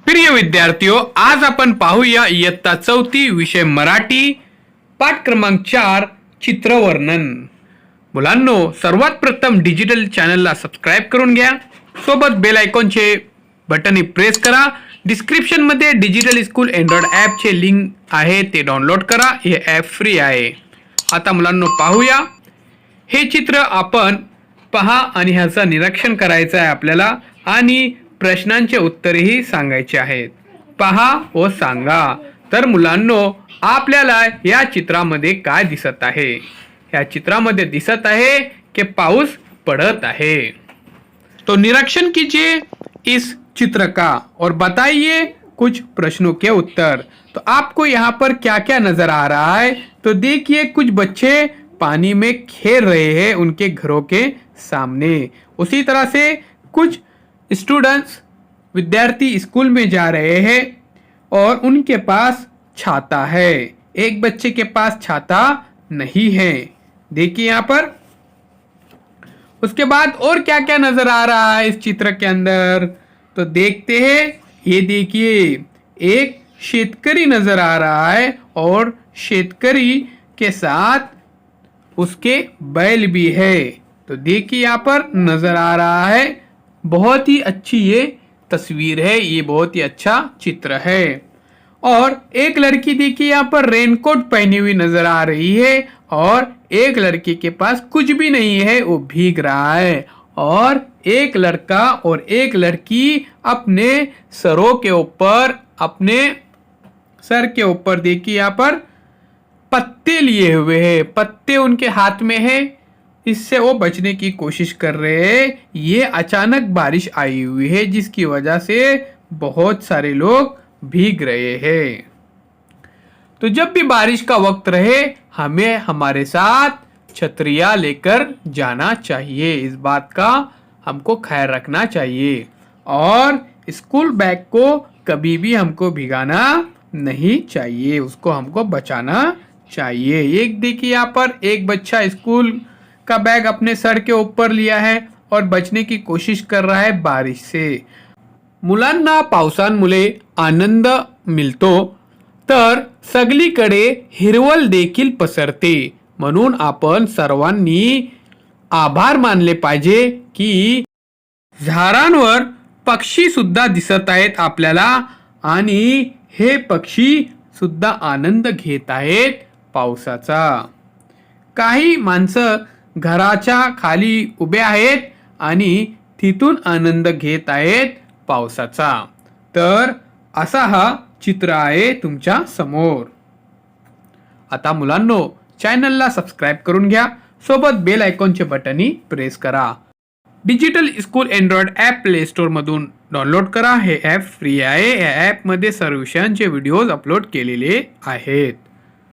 प्रिय विद्यार्थियों, आज आपण पाहूया इयत्ता 4 विषय मराठी पाठ क्रमांक 4 चित्रवर्णन. मुलांनो, सर्वात प्रथम डिजिटल चॅनलला सबस्क्राइब करून घ्या. सोबत बेल आयकॉनचे बटन प्रेस करा. डिस्क्रिप्शन मध्ये डिजिटल स्कूल अँड्रॉइड ॲपचे लिंक आहे, ते डाउनलोड करा. हे ॲप फ्री आहे. आता मुलांनो पाहूया. हे चित्र आपण पहा आणि ह्याचं निरीक्षण करायचं आहे आपल्याला आणि प्रश्नांचे उत्तरेही सांगायचे आहेत. पहा व सांगा. तर मुलांनो, आपल्याला या चित्रामध्ये काय दिसत आहे? या चित्रामध्ये दिसत आहे की पाऊस पडत आहे. तो निरीक्षण कीजिए इस चित्र का और बताइए कुछ प्रश्नों के उत्तर. तो आपको यहाँ पर क्या क्या नजर आ रहा है? तो देखिए, कुछ बच्चे पानी में खेल रहे हैं उनके घरों के सामने. उसी तरह से कुछ स्टूडेंट्स विद्यार्थी स्कूल में जा रहे हैं और उनके पास छाता है. एक बच्चे के पास छाता नहीं है. देखिए यहाँ पर. उसके बाद और क्या क्या नजर आ रहा है इस चित्र के अंदर? तो देखते हैं. ये देखिए, एक शेतकरी नजर आ रहा है और शेतकरी के साथ उसके बैल भी है. तो देखिए यहाँ पर नजर आ रहा है. बहुत ही अच्छी ये तस्वीर है. ये बहुत ही अच्छा चित्र है. और एक लड़की देखिए यहाँ पर रेनकोट पहनी हुई नजर आ रही है और एक लड़के के पास कुछ भी नहीं है, वो भीग रहा है. और एक लड़का और एक लड़की अपने सरों के ऊपर, अपने सर के ऊपर देखिए यहाँ पर पत्ते लिए हुए हैं. पत्ते उनके हाथ में है. इससे वो बचने की कोशिश कर रहे हैं. ये अचानक बारिश आई हुई है जिसकी वजह से बहुत सारे लोग भीग रहे हैं. तो जब भी बारिश का वक्त रहे, हमें हमारे साथ छतरियाँ लेकर जाना चाहिए. इस बात का हमको ख्याल रखना चाहिए. और स्कूल बैग को कभी भी हमको भिगाना नहीं चाहिए, उसको हमको बचाना चाहिए. एक देखिए यहाँ पर एक बच्चा स्कूल का बैग अपने सर के ऊपर लिया है और बचने की कोशिश कर रहा है बारिश से. मुलांना पावसामुळे आनंद मिळतो तर सगळीकडे हिरवळ देखील पसरते. म्हणून आपण सर्वांनी आभार मानले पाहिजे की झाडांवर पक्षी सुद्धा दिसत आहेत आपल्याला आणि हे पक्षी सुद्धा आनंद घेत आहेत पावसाचा. काही माणसं घराच्या खाली उभे आहेत आणि तिथून आनंद घेत आहेत पावसाचा. तर असा हा चित्र आहे तुमच्या समोर. आता मुलांनो, चॅनलला सबस्क्राइब करून घ्या. सोबत बेल आयकॉनचे बटनही प्रेस करा. Digital school Android app play store मधून डाउनलोड करा. हे ॲप फ्री आहे. या ॲपमध्ये सर्व विषयांचे व्हिडिओज अपलोड केलेले आहेत.